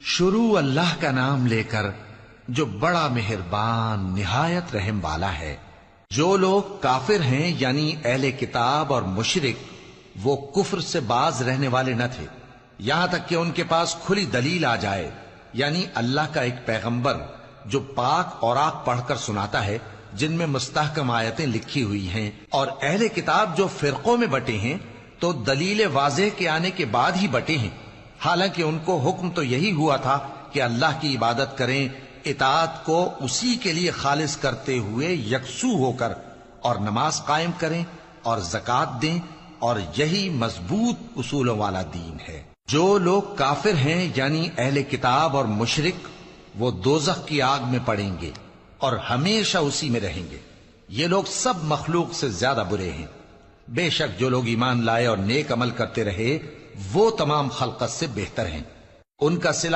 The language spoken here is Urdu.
شروع اللہ کا نام لے کر جو بڑا مہربان نہایت رحم والا ہے۔ جو لوگ کافر ہیں یعنی اہل کتاب اور مشرک، وہ کفر سے باز رہنے والے نہ تھے یہاں تک کہ ان کے پاس کھلی دلیل آ جائے، یعنی اللہ کا ایک پیغمبر جو پاک اوراق پڑھ کر سناتا ہے جن میں مستحکم آیتیں لکھی ہوئی ہیں، اور اہل کتاب جو فرقوں میں بٹے ہیں تو دلیل واضح کے آنے کے بعد ہی بٹے ہیں، حالانکہ ان کو حکم تو یہی ہوا تھا کہ اللہ کی عبادت کریں، اطاعت کو اسی کے لیے خالص کرتے ہوئے یکسو ہو کر، اور نماز قائم کریں اور زکوٰۃ دیں، اور یہی مضبوط اصولوں والا دین ہے۔ جو لوگ کافر ہیں یعنی اہل کتاب اور مشرک، وہ دوزخ کی آگ میں پڑیں گے اور ہمیشہ اسی میں رہیں گے۔ یہ لوگ سب مخلوق سے زیادہ برے ہیں۔ بے شک جو لوگ ایمان لائے اور نیک عمل کرتے رہے وہ تمام خلقت سے بہتر ہیں۔ ان کا صلہ